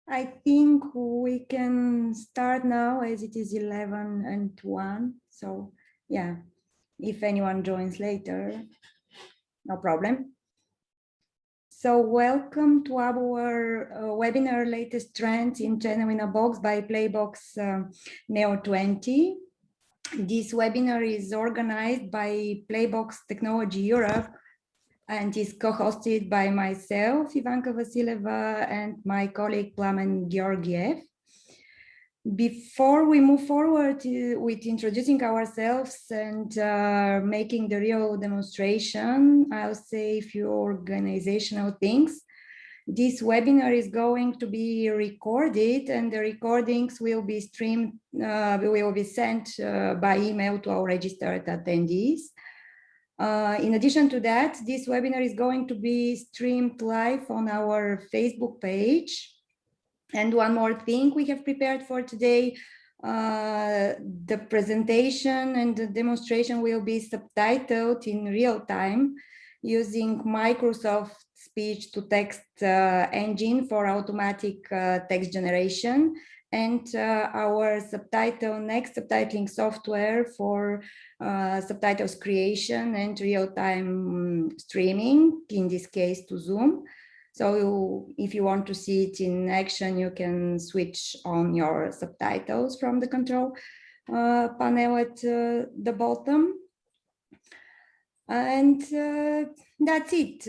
I think we can start now as it is 11 and 1. So yeah, if anyone joins later, no problem. So welcome to our webinar latest trends in Channel in a Box by PlayBox Neo 20. This webinar is organized by PlayBox Technology Europe and is co-hosted by myself, Ivanka Vasileva, and my colleague Plamen Georgiev. Before we move forward with introducing ourselves and making the real demonstration, I'll say a few organizational things. This webinar is going to be recorded, and the recordings will be streamed, will be sent by email to our registered attendees. In addition to that, this webinar is going to be streamed live on our Facebook page. And one more thing we have prepared for today, the presentation and the demonstration will be subtitled in real time using Microsoft speech-to-text engine for automatic text generation, and our SubtitleNEXT subtitling software for subtitles creation and real-time streaming, in this case to Zoom. So if you want to see it in action, you can switch on your subtitles from the control panel at the bottom. And that's it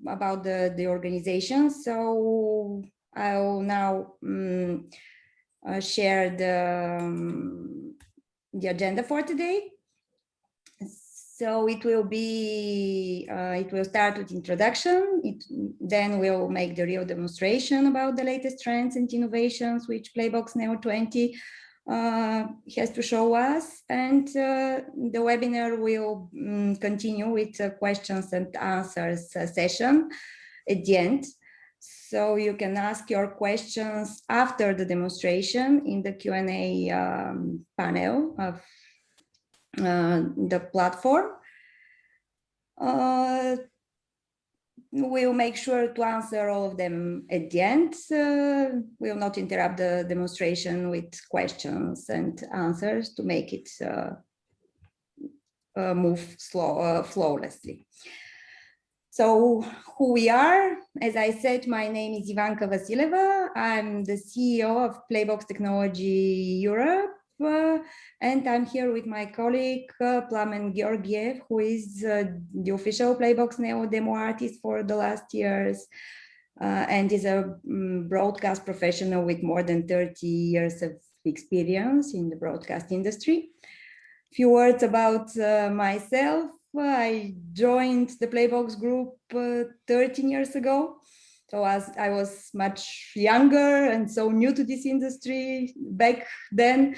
about the organization. So I'll now share the agenda for today. So it will be, it will start with introduction. Then we'll make the real demonstration about the latest trends and innovations which PlayBox Neo 20 has to show us. And the webinar will continue with a questions and answers session at the end. So you can ask your questions after the demonstration in the Q&A panel of the platform. We'll make sure to answer all of them at the end. We'll not interrupt the demonstration with questions and answers to make it move flawlessly. So who we are, as I said, my name is Ivanka Vasileva. I'm the CEO of PlayBox Technology Europe. And I'm here with my colleague, Plamen Georgiev, who is the official PlayBox Neo demo artist for the last years and is a broadcast professional with more than 30 years of experience in the broadcast industry. A few words about myself. I joined the PlayBox group 13 years ago. So as I was much younger and so new to this industry back then,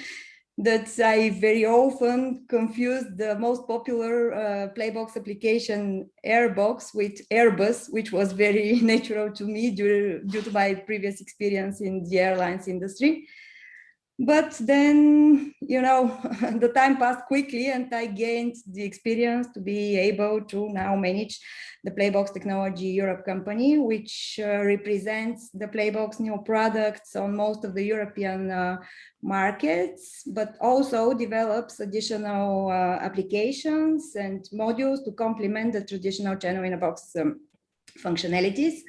that I very often confused the most popular PlayBox application Airbox with Airbus, which was very natural to me due to my previous experience in the airlines industry. But then, you know, the time passed quickly and I gained the experience to be able to now manage the PlayBox Technology Europe company, which represents the PlayBox new products on most of the European markets, but also develops additional applications and modules to complement the traditional channel in a box functionalities,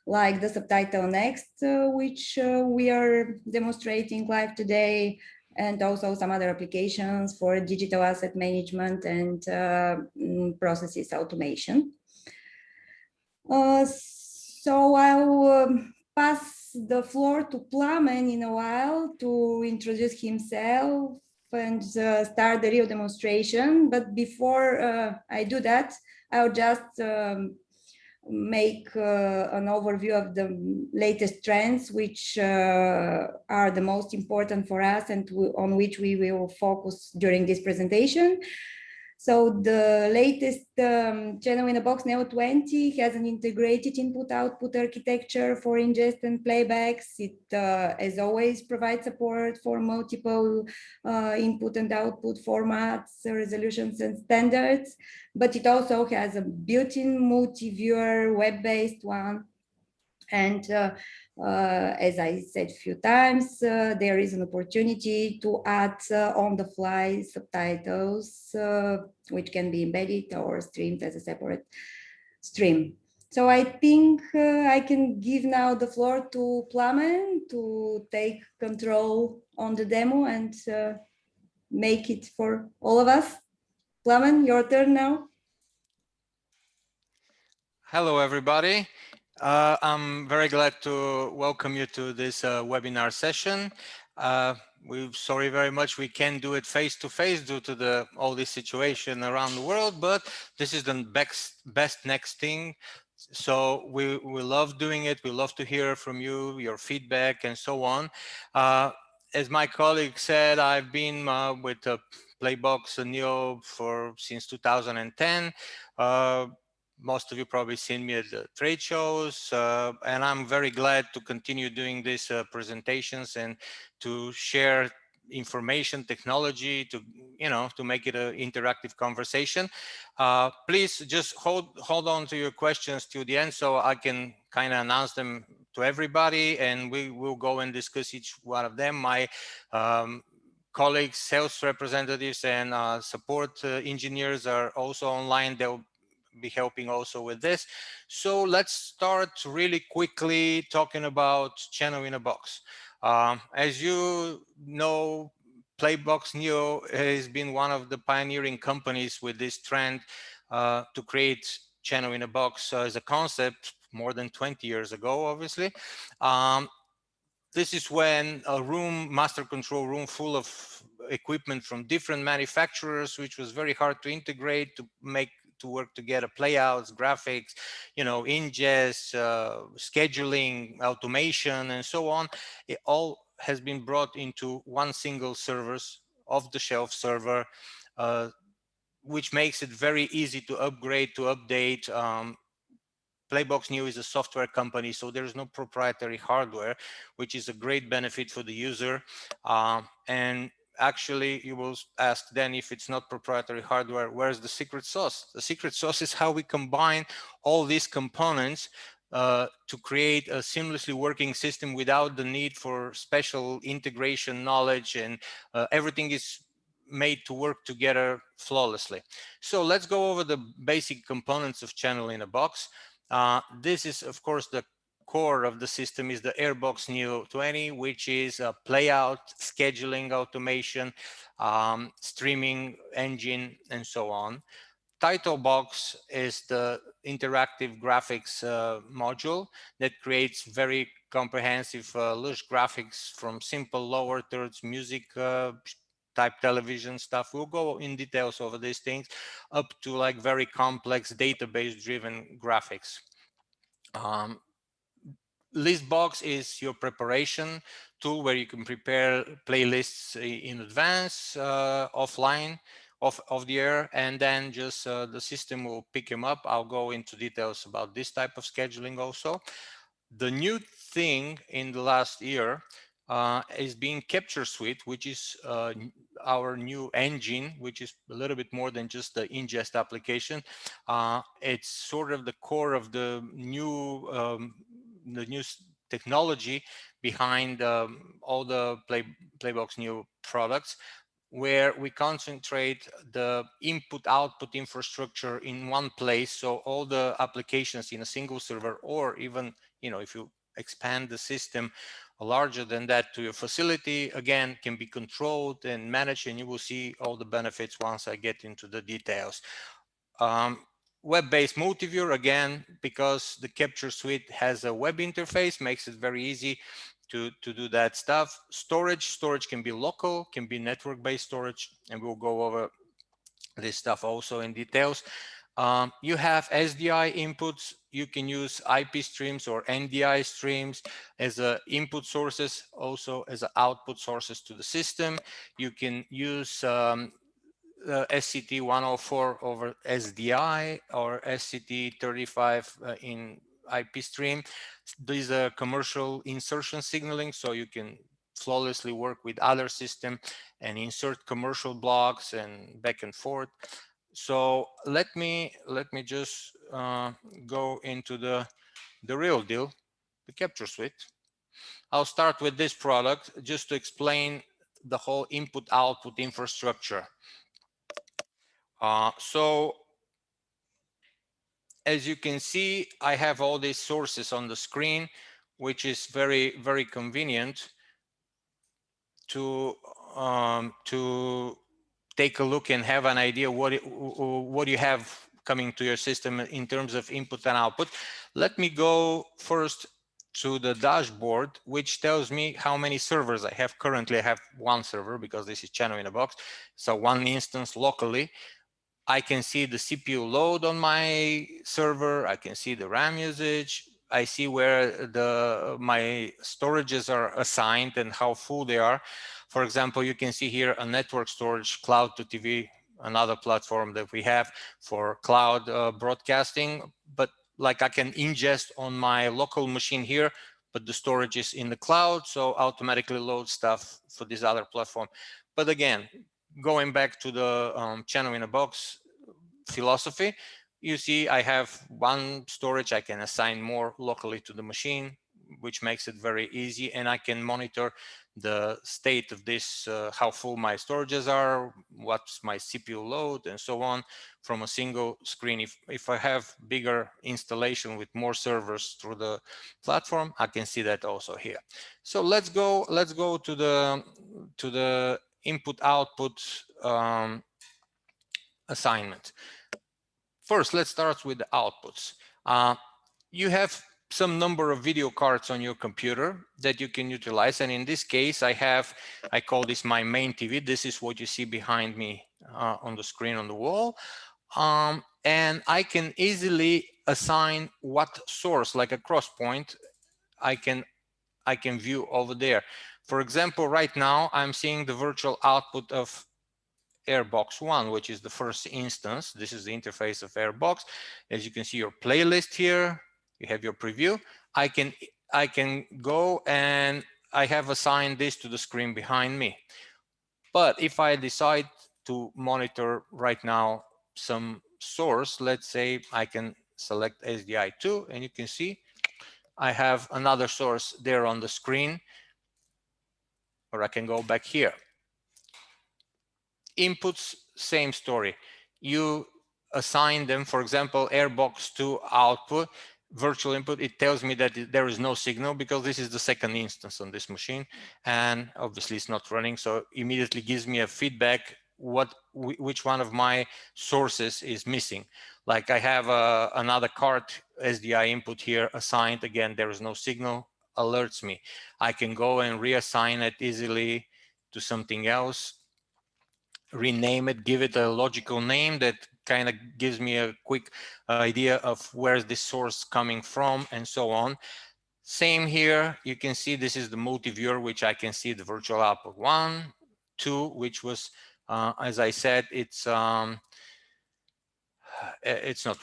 like the SubtitleNEXT, which we are demonstrating live today, and also some other applications for digital asset management and processes automation. So I'll pass the floor to Plamen in a while to introduce himself and start the real demonstration. But before I do that, I'll just make an overview of the latest trends, which are the most important for us and on which we will focus during this presentation. So the latest channel in a box Neo 20 has an integrated input-output architecture for ingest and playbacks. It, as always, provides support for multiple input and output formats, resolutions, and standards. But it also has a built-in multiviewer, web-based one. And As I said a few times, there is an opportunity to add on-the-fly subtitles, which can be embedded or streamed as a separate stream. So I think I can give now the floor to Plamen to take control on the demo and make it for all of us. Plamen, your turn now. Hello, everybody. I'm very glad to welcome you to this webinar session. We're sorry very much we can't do it face-to-face due to all this situation around the world, but this is the best next thing. So we love doing it. We love to hear from you, your feedback, and so on. As my colleague said, I've been with PlayBox Neo since 2010. Most of you probably seen me at the trade shows, and I'm very glad to continue doing these presentations and to share information, technology, to make it an interactive conversation. Please just hold on to your questions to the end so I can kind of announce them to everybody, and we will go and discuss each one of them. My colleagues, sales representatives, and support engineers are also online. They'll be helping also with this. So let's start really quickly talking about channel in a box. As you know, PlayBox Neo has been one of the pioneering companies with this trend to create channel in a box as a concept more than 20 years ago, obviously. This is when a master control room full of equipment from different manufacturers, which was very hard to integrate, to work together, playouts, graphics, ingest, scheduling, automation, and so on. It all has been brought into one single servers, off-the-shelf server, which makes it very easy to upgrade, to update. PlayBox Neo is a software company, so there's no proprietary hardware, which is a great benefit for the user. And actually, you will ask then, if it's not proprietary hardware, where's the secret sauce? The secret sauce is how we combine all these components to create a seamlessly working system without the need for special integration knowledge, and everything is made to work together flawlessly. So let's go over the basic components of channel in a box. This is, of course, the core of the system is the Airbox Neo 20, which is a playout, scheduling automation, streaming engine, and so on. Titlebox is the interactive graphics module that creates very comprehensive lush graphics, from simple lower thirds music type television stuff. We'll go in details over these things, up to like very complex database driven graphics. Listbox is your preparation tool where you can prepare playlists in advance, offline, off the air, and then just the system will pick them up. I'll go into details about this type of scheduling also. The new thing in the last year is being Capture Suite, which is our new engine, which is a little bit more than just the ingest application. It's sort of the core of the new technology behind all the PlayBox Neo products, where we concentrate the input-output infrastructure in one place, so all the applications in a single server, or even if you expand the system larger than that to your facility, again, can be controlled and managed, and you will see all the benefits once I get into the details. Web-based Multiviewer, again, because the Capture Suite has a web interface, makes it very easy to do that stuff. Storage can be local, can be network-based storage, and we'll go over this stuff also in details. You have SDI inputs. You can use IP streams or NDI streams as input sources, also as output sources to the system. You can use SCT 104 over SDI or SCT 35 in IP stream. These are commercial insertion signaling, so you can flawlessly work with other system and insert commercial blocks and back and forth. So let me just go into the real deal, the Capture Suite. I'll start with this product just to explain the whole input-output infrastructure. So as you can see, I have all these sources on the screen, which is very, very convenient to take a look and have an idea what you have coming to your system in terms of input and output. Let me go first to the dashboard, which tells me how many servers I have. Currently, I have one server because this is channel in a box. So one instance locally. I can see the CPU load on my server. I can see the RAM usage. I see where my storages are assigned and how full they are. For example, you can see here a network storage, cloud to TV, another platform that we have for cloud broadcasting. But like I can ingest on my local machine here, but the storage is in the cloud, so automatically load stuff for this other platform. But again, going back to the channel in a box philosophy, you see I have one storage. I can assign more locally to the machine, which makes it very easy, and I can monitor the state of this, how full my storages are, what's my CPU load, and so on from a single screen. If I have bigger installation with more servers through the platform, I can see that also here. So let's go to the input output assignment. First, let's start with the outputs. You have some number of video cards on your computer that you can utilize. And in this case, I call this my main TV. This is what you see behind me on the screen on the wall. And I can easily assign what source, like a cross point, I can view over there. For example, right now, I'm seeing the virtual output of Airbox 1, which is the first instance. This is the interface of Airbox. As you can see your playlist here, you have your preview. I can go and I have assigned this to the screen behind me. But if I decide to monitor right now some source, let's say I can select SDI2, and you can see I have another source there on the screen, or I can go back here. Inputs, same story. You assign them, for example, Airbox to output, virtual input. It tells me that there is no signal because this is the second instance on this machine, and obviously it's not running. So immediately gives me a feedback which one of my sources is missing. Like I have another card SDI input here assigned. Again, there is no signal, alerts me. I can go and reassign it easily to something else, rename it, give it a logical name that kind of gives me a quick idea of where's this source coming from, and so on. Same here, you can see this is the multiviewer, which I can see the virtual output 1, 2, which was, as I said, it's not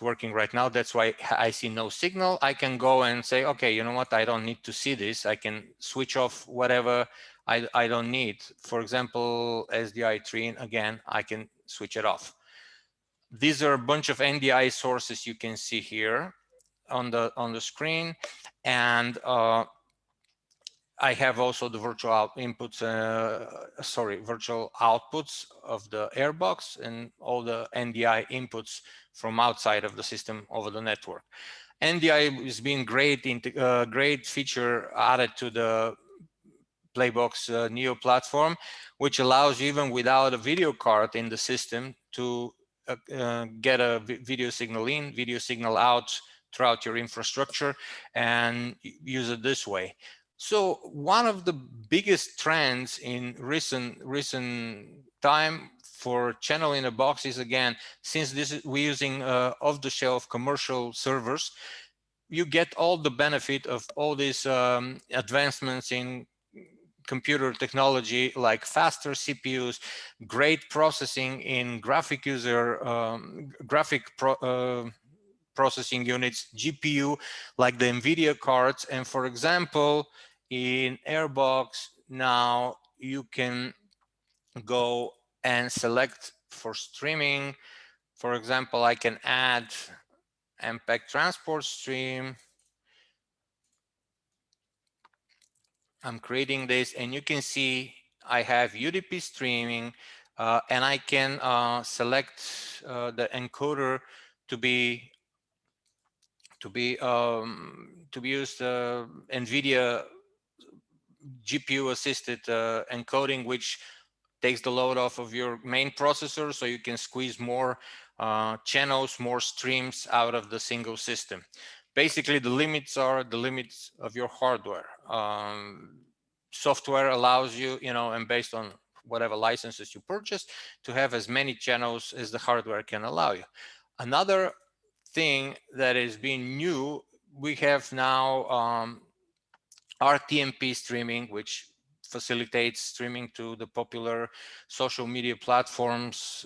working right now. That's why I see no signal. I can go and say, okay, you know what? I don't need to see this. I can switch off whatever I don't need. For example, SDI3, again, I can switch it off. These are a bunch of NDI sources you can see here on the screen, and I have also the virtual inputs, virtual outputs of the Airbox and all the NDI inputs from outside of the system over the network. NDI is being great feature added to the PlayBox Neo platform, which allows you, even without a video card in the system, to get a video signal in, video signal out throughout your infrastructure and use it this way. So one of the biggest trends in recent time for channel in a box is, again, since we're using off-the-shelf commercial servers, you get all the benefit of all these advancements in computer technology, like faster CPUs, great processing in graphic processing units, GPU, like the NVIDIA cards. And for example, in Airbox now you can go and select for streaming. For example, I can add MPEG transport stream. I'm creating this, and you can see I have Rtmp Streaming, and I can select the encoder to be used NVIDIA GPU assisted encoding, which takes the load off of your main processor, so you can squeeze more channels, more streams out of the single system. Basically, the limits are the limits of your hardware. Software allows you, and based on whatever licenses you purchase, to have as many channels as the hardware can allow you. Another thing that is being new, we have now Rtmp Streaming, which facilitates streaming to the popular social media platforms,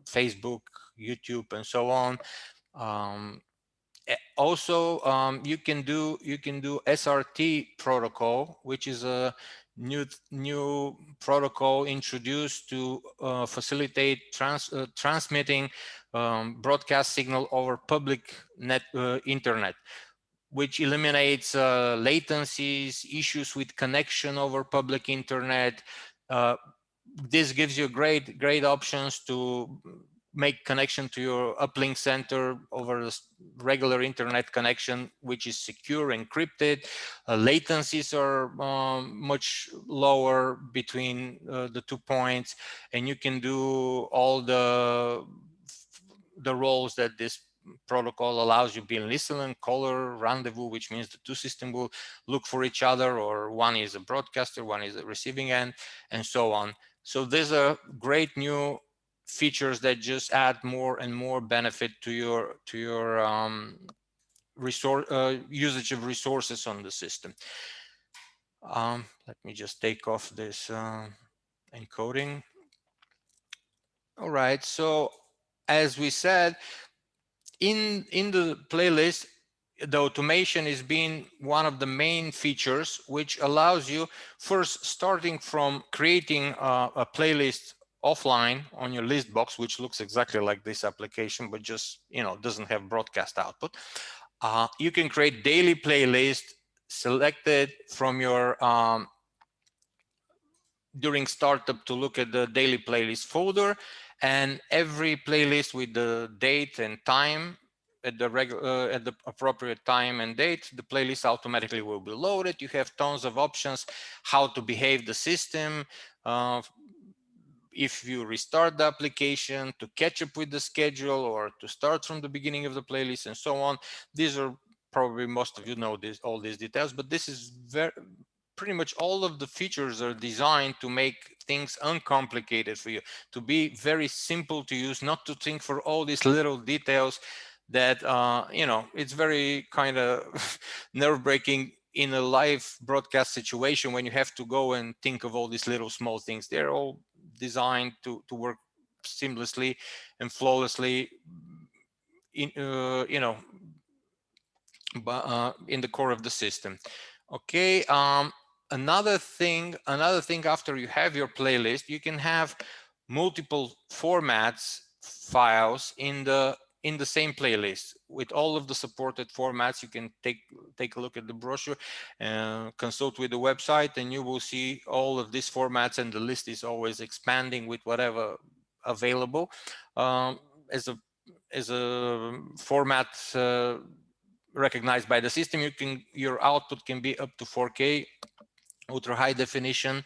Facebook, YouTube, and so on. Also, you can do Srt Protocol, which is a new protocol introduced to facilitate transmitting broadcast signal over public internet, which eliminates latencies, issues with connection over public internet. This gives you great options to make connection to your uplink center over the regular internet connection, which is secure, encrypted. Latencies are much lower between the 2 points, and you can do all the roles that this protocol allows you: being listen, caller, rendezvous, which means the two systems will look for each other, or one is a broadcaster, one is a receiving end, and so on. So these are great new features that just add more and more benefit to your resource usage of resources on the system. Let me just take off this encoding. All right, so as we said, in the playlist, the automation is being one of the main features, which allows you, first, starting from creating a playlist offline on your list box, which looks exactly like this application, but just doesn't have broadcast output. You can create daily playlist selected from your during startup to look at the daily playlist folder, and every playlist with the date and time at the appropriate time and date, the playlist automatically will be loaded. You have tons of options how to behave the system. If you restart the application, to catch up with the schedule, or to start from the beginning of the playlist, and so on. These are probably, most of you know all these details, but this is pretty much all of the features are designed to make things uncomplicated for you, to be very simple to use, not to think for all these little details that it's very kind of nerve-wracking in a live broadcast situation when you have to go and think of all these little small things. They're all designed to work seamlessly and flawlessly in in the core of the system. Okay. Another thing after you have your playlist, you can have multiple formats files in the same playlist. With all of the supported formats, you can take a look at the brochure and consult with the website, and you will see all of these formats, and the list is always expanding with whatever available. As a format recognized by the system, your output can be up to 4K, ultra high definition.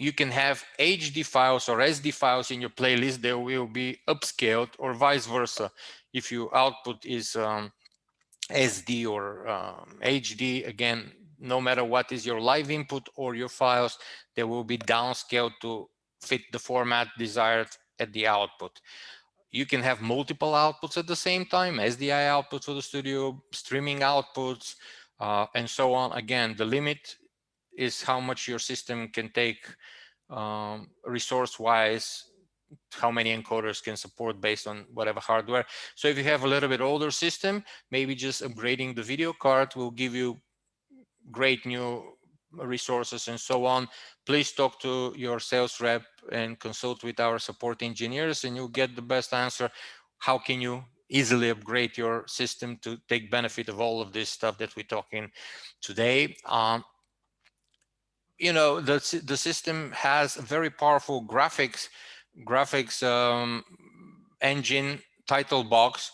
You can have HD files or SD files in your playlist. They will be upscaled, or vice versa. If your output is SD or HD, again, no matter what is your live input or your files, they will be downscaled to fit the format desired at the output. You can have multiple outputs at the same time: SDI outputs for the studio, streaming outputs, and so on. Again, the limit is how much your system can take resource-wise, how many encoders can support based on whatever hardware. So if you have a little bit older system, maybe just upgrading the video card will give you great new resources and so on. Please talk to your sales rep and consult with our support engineers, and you'll get the best answer. How can you easily upgrade your system to take benefit of all of this stuff that we're talking today? you know, the system has a very powerful graphics engine, Titlebox,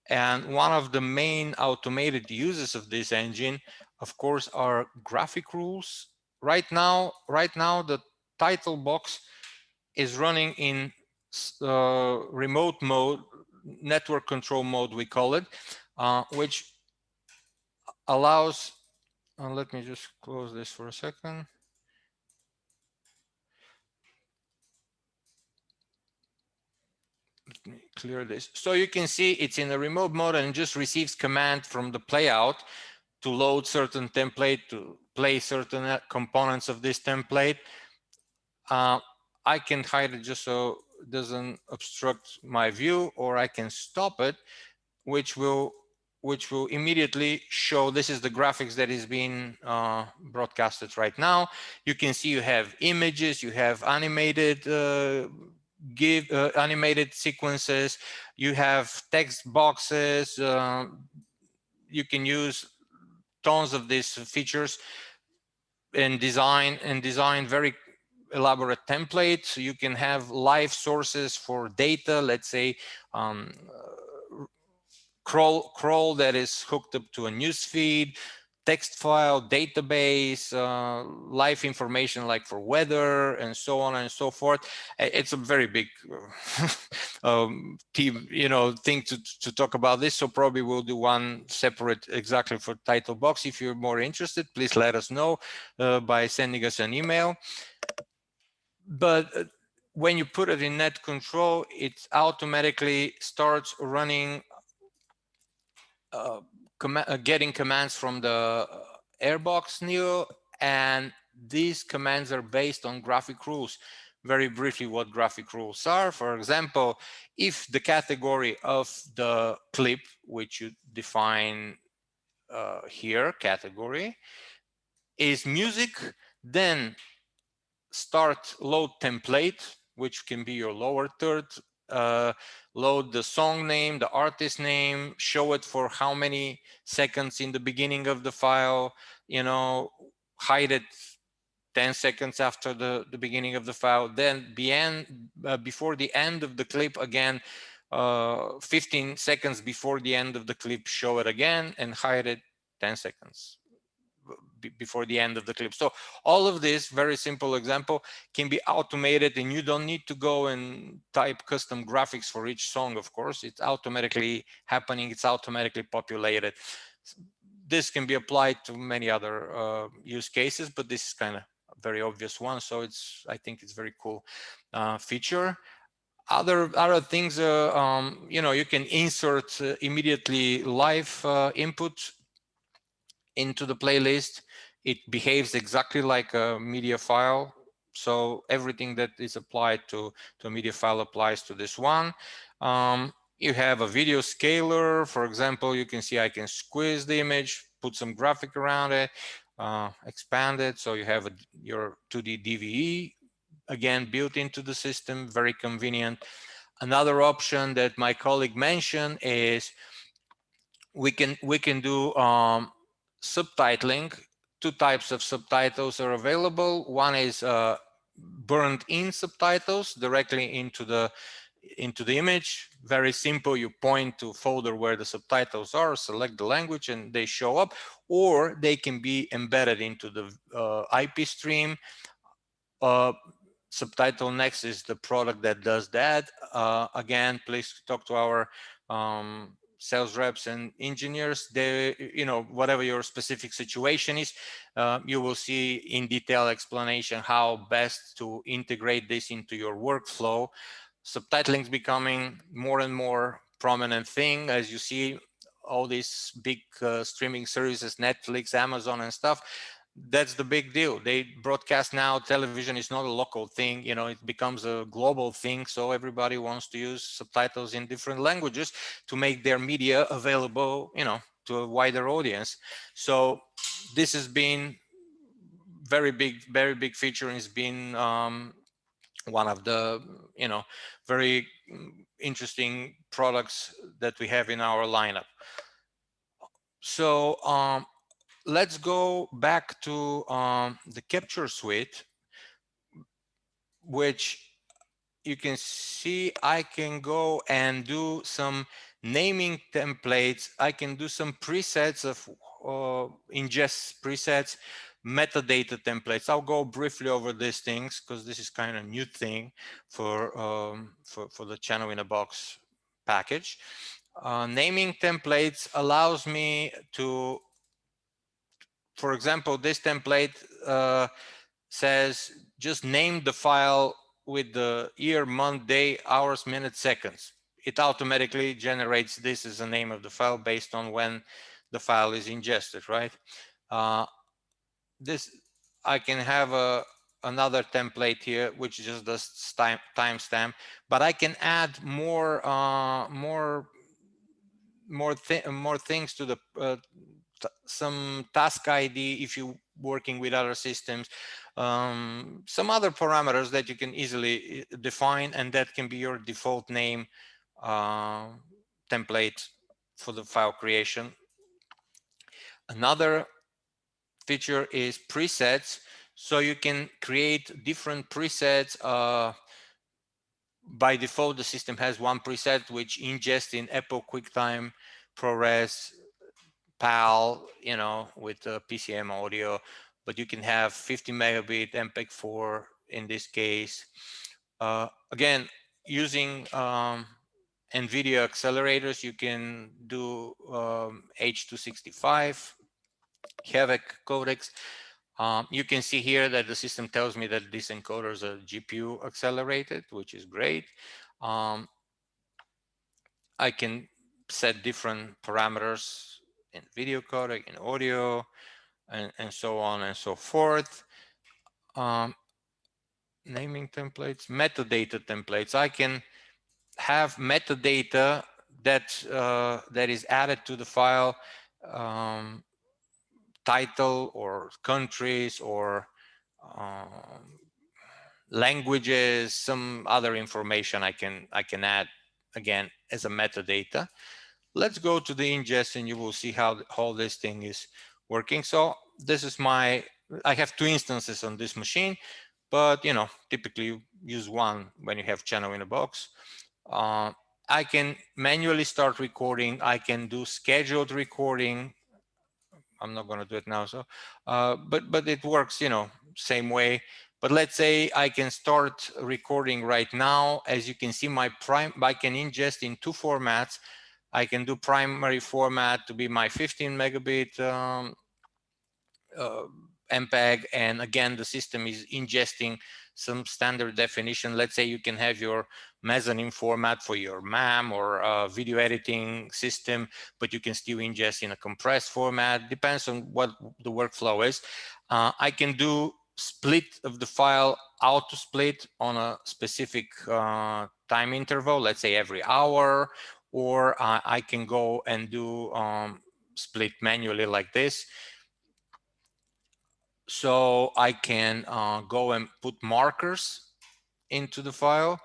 and one of the main automated uses of this engine, of course, are graphic rules. Right now the Titlebox is running in remote mode, network control mode, we call it, which allows, let me just close this for a second. Let me clear this. So you can see it's in a remote mode and just receives command from the playout to load certain template, to play certain components of this template. I can hide it just so it doesn't obstruct my view, or I can stop it, which will immediately show, this is the graphics that is being broadcasted right now. You can see you have images, you have animated animated sequences, you have text boxes. You can use tons of these features and design very elaborate templates. So you can have live sources for data, let's say crawl that is hooked up to a news feed, text file, database, live information like for weather, and so on and so forth. It's a very big team, you know, thing to talk about this. So probably we'll do one separate exactly for Titlebox. If you're more interested, please let us know by sending us an email. But when you put it in net control, it automatically starts running, getting commands from the PlayBox Neo, and these commands are based on graphic rules. Very briefly, what graphic rules are: for example, if the category of the clip, which you define here, category, is music, then start load template, which can be your lower third. Load the song name, the artist name, show it for how many seconds in the beginning of the file, you know, hide it 10 seconds after the beginning of the file, then before the end of the clip again, 15 seconds before the end of the clip, show it again and hide it 10 seconds before the end of the clip. So all of this, very simple example, can be automated, and you don't need to go and type custom graphics for each song. Of course, it's automatically happening, it's automatically populated. This can be applied to many other use cases, but this is kind of a very obvious one. So I think it's very cool feature. Other things, you know, you can insert immediately live input into the playlist. It behaves exactly like a media file. So everything that is applied to a media file applies to this one. You have a video scaler. For example, you can see I can squeeze the image, put some graphic around it, expand it. So you have your 2D DVE, again, built into the system, very convenient. Another option that my colleague mentioned is we can do subtitling. Two types of subtitles are available. One is burned in subtitles directly into the image. Very simple. You point to folder where the subtitles are, select the language, and they show up. Or they can be embedded into the IP stream. SubtitleNEXT is the product that does that. Again, please talk to our sales reps and engineers. They, you know, whatever your specific situation is, you will see in detail explanation how best to integrate this into your workflow. Subtitling is becoming more and more prominent thing. As you see, all these big streaming services, Netflix, Amazon, and stuff, that's the big deal. They broadcast now. Television is not a local thing, you know, it becomes a global thing. So everybody wants to use subtitles in different languages to make their media available, you know, to a wider audience. So this has been very big feature, and it's been one of the, you know, very interesting products that we have in our lineup. So let's go back to the capture suite, which you can see I can go and do some naming templates. I can do some presets of ingest presets, metadata templates. I'll go briefly over these things because this is kind of a new thing for the channel in a box package. Naming templates allows me to, for example, this template says just name the file with the year, month, day, hours, minutes, seconds. It automatically generates this as the name of the file based on when the file is ingested, right? This, I can have another template here which just does timestamp, but I can add more things to the some task ID if you're working with other systems, some other parameters that you can easily define, and that can be your default name template for the file creation. Another feature is presets, so you can create different presets. By default, the system has one preset which ingests in Epoch, QuickTime, ProRes, PAL, you know, with PCM audio, but you can have 50 megabit MPEG-4 in this case. Again, using NVIDIA accelerators, you can do H265, Havoc codecs. You can see here that the system tells me that these encoders are GPU accelerated, which is great. I can set different parameters in video codec, in audio, and so on and so forth. Naming templates, metadata templates. I can have metadata that is added to the file, title or countries or languages, some other information I can add again as a metadata. Let's go to the ingest and you will see how this thing is working. So this is I have two instances on this machine, but you know, typically you use one when you have channel in a box. I can manually start recording. I can do scheduled recording. I'm not going to do it now. So, but it works, you know, same way. But let's say I can start recording right now. As you can see, I can ingest in two formats. I can do primary format to be my 15 megabit MPEG, and again the system is ingesting some standard definition. Let's say you can have your mezzanine format for your MAM or video editing system, but you can still ingest in a compressed format. Depends on what the workflow is. I can do split of the file, auto split on a specific time interval, let's say every hour, or I can go and do split manually like this. So I can go and put markers into the file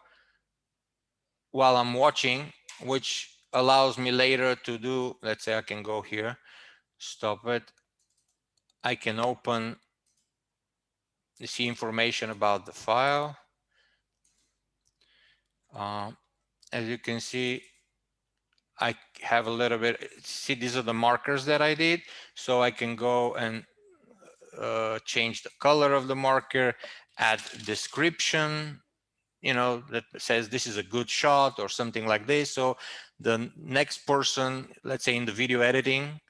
while I'm watching, which allows me later to do, let's say I can go here, stop it. I can open, you see information about the file. As you can see, I have a little bit, see, these are the markers that I did. So I can go and change the color of the marker, add description, you know, that says this is a good shot or something like this. So the next person, let's say in the video editing,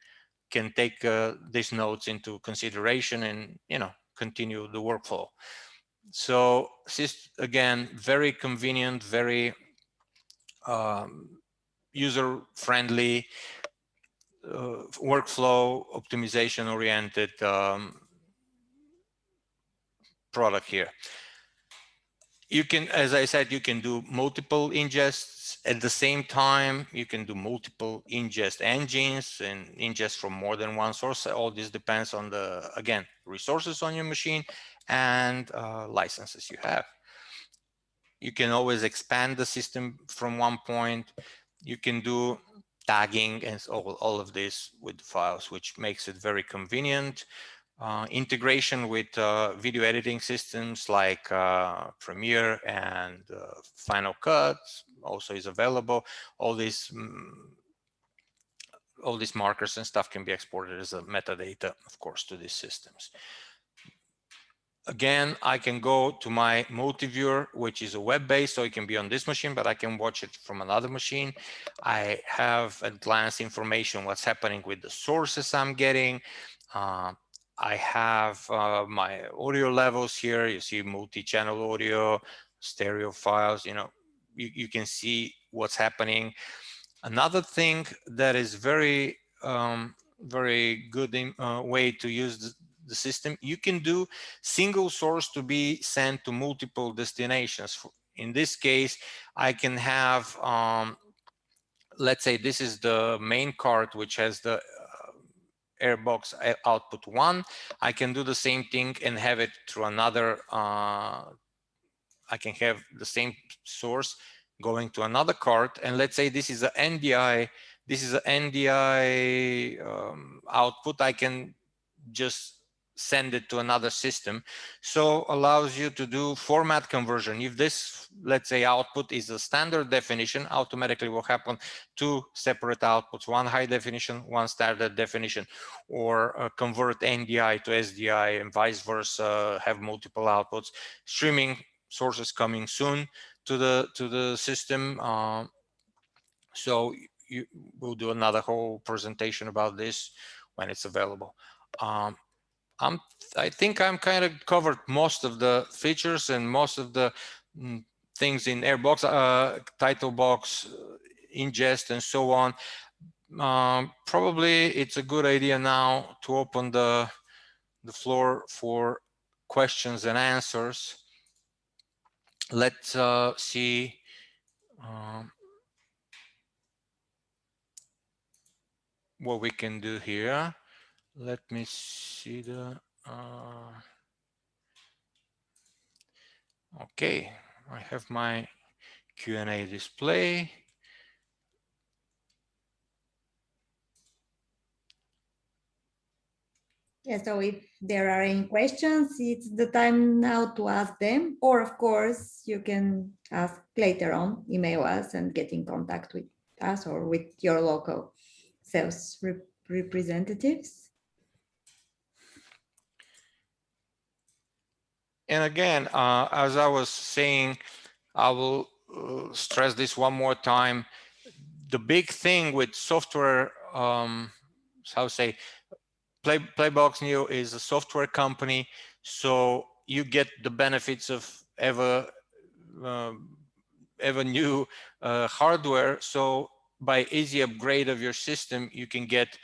can take these notes into consideration and, you know, continue the workflow. So again, very convenient, very user-friendly, workflow optimization oriented product here. You can, as I said, you can do multiple ingests at the same time. You can do multiple ingest engines and ingest from more than one source. All this depends on the, again, resources on your machine and licenses you have. You can always expand the system from one point. You can do tagging and all of this with the files, which makes it very convenient. Integration with video editing systems like Premiere and Final Cut also is available. All these markers and stuff can be exported as a metadata, of course, to these systems. Again, I can go to my Multiviewer, which is a web-based, so it can be on this machine, but I can watch it from another machine. I have at glance information what's happening with the sources I'm getting. I have my audio levels here. You see multi-channel audio, stereo files. You can see what's happening. Another thing that is very good way to use the system, you can do single source to be sent to multiple destinations. In this case, I can have, let's say this is the main card, which has the Airbox output 1. I can do the same thing and have it through another, I can have the same source going to another card. And let's say this is an NDI, output. I can just send it to another system. So allows you to do format conversion. If this, let's say, output is a standard definition, automatically will happen 2 separate outputs, one high definition, one standard definition, or convert NDI to SDI and vice versa, have multiple outputs. Streaming sources coming soon to the system. So we'll do another whole presentation about this when it's available. I think I'm kind of covered most of the features and most of the things in Airbox, title box, ingest, and so on. Probably it's a good idea now to open the floor for questions and answers. Let's see. What we can do here. Let me see the okay, I have my Q&A display. Yeah, so if there are any questions, it's the time now to ask them, or of course you can ask later on, email us and get in contact with us or with your local sales representatives. And again, as I was saying, I will stress this one more time. The big thing with software, how to say, PlayBox Neo is a software company, so you get the benefits of ever new hardware. So by easy upgrade of your system, you can get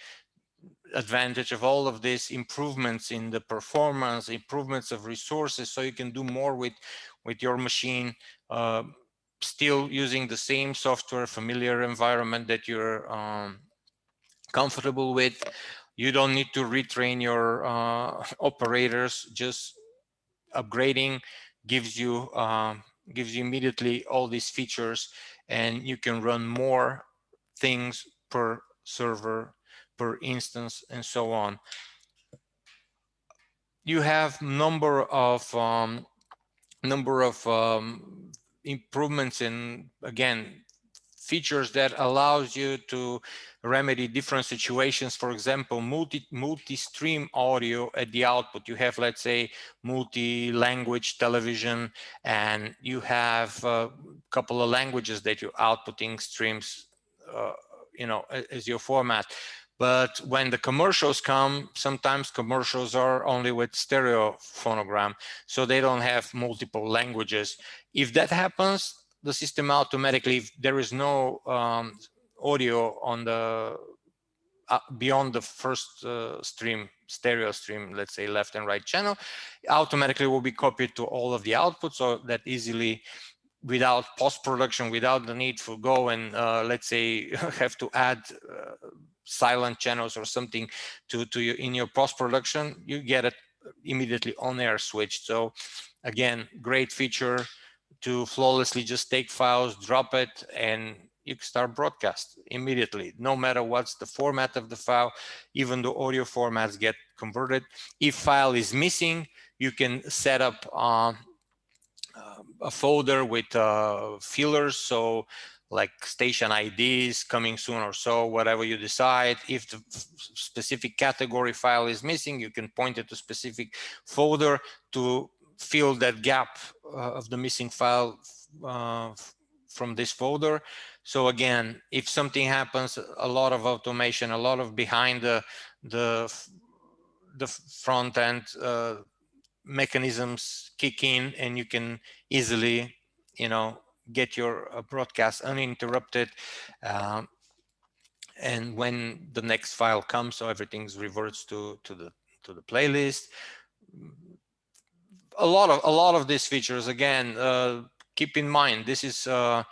advantage of all of these improvements in the performance, improvements of resources, so you can do more with your machine, still using the same software, familiar environment that you're comfortable with. You don't need to retrain your operators. Just upgrading gives you immediately all these features, and you can run more things per server, per instance, and so on. You have number of improvements in, again, features that allows you to remedy different situations. For example, multi-stream audio at the output. You have, let's say, multi-language television, and you have a couple of languages that you're outputting streams, as your format. But when the commercials come, sometimes commercials are only with stereo phonogram, so they don't have multiple languages. If that happens, the system automatically, if there is no audio on the beyond the first stream, stereo stream, let's say left and right channel, automatically will be copied to all of the outputs, so that easily, without post-production, without the need for go and let's say have to add silent channels or something to your in your post-production, you get it immediately on air switched. So again, great feature to flawlessly just take files, drop it, and you can start broadcast immediately, no matter what's the format of the file. Even the audio formats get converted. If file is missing, you can set up a folder with fillers, so like station IDs coming soon or so, whatever you decide. If the specific category file is missing, you can point it to specific folder to fill that gap of the missing file from this folder. So again, if something happens, a lot of automation, a lot of behind the front end mechanisms kick in, and you can easily, get your broadcast uninterrupted. And when the next file comes, so everything reverts to the playlist. A lot of these features, again, keep in mind, this is a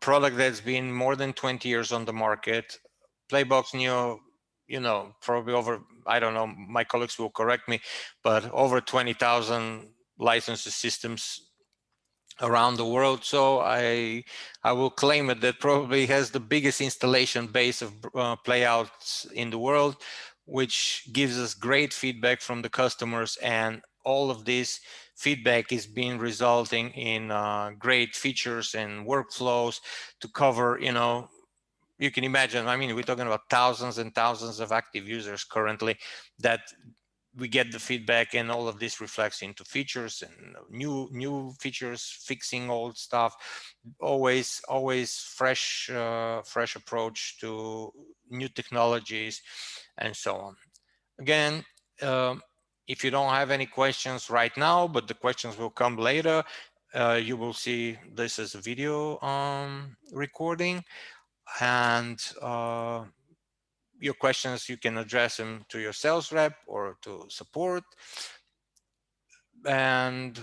product that's been more than 20 years on the market. PlayBox Neo, probably over, I don't know, my colleagues will correct me, but over 20,000 licenses systems around the world. So I will claim it that probably has the biggest installation base of playouts in the world, which gives us great feedback from the customers, and all of this feedback is being resulting in great features and workflows to cover, you can imagine, I mean, we're talking about thousands and thousands of active users currently that we get the feedback, and all of this reflects into features and new features, fixing old stuff. Always fresh approach to new technologies and so on. Again, if you don't have any questions right now, but the questions will come later, you will see this as a video recording, and your questions, you can address them to your sales rep or to support. And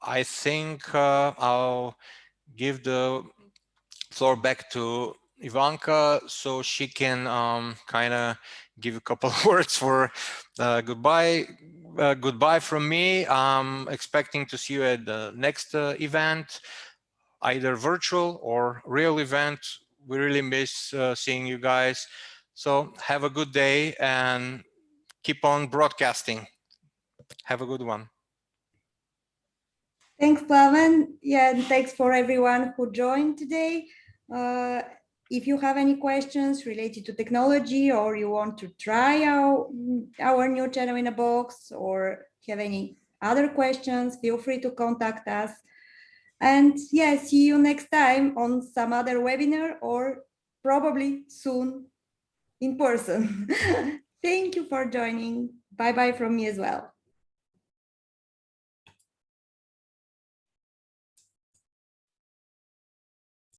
I think I'll give the floor back to Ivanka so she can kind of give a couple of words for goodbye. Goodbye from me. I'm expecting to see you at the next event, either virtual or real event. We really miss seeing you guys. So have a good day and keep on broadcasting. Have a good one. Thanks, Plavan. Yeah, and thanks for everyone who joined today. If you have any questions related to technology, or you want to try our new channel in a box, or have any other questions, feel free to contact us. And yeah, see you next time on some other webinar, or probably soon in person. Thank you for joining. Bye-bye from me as well.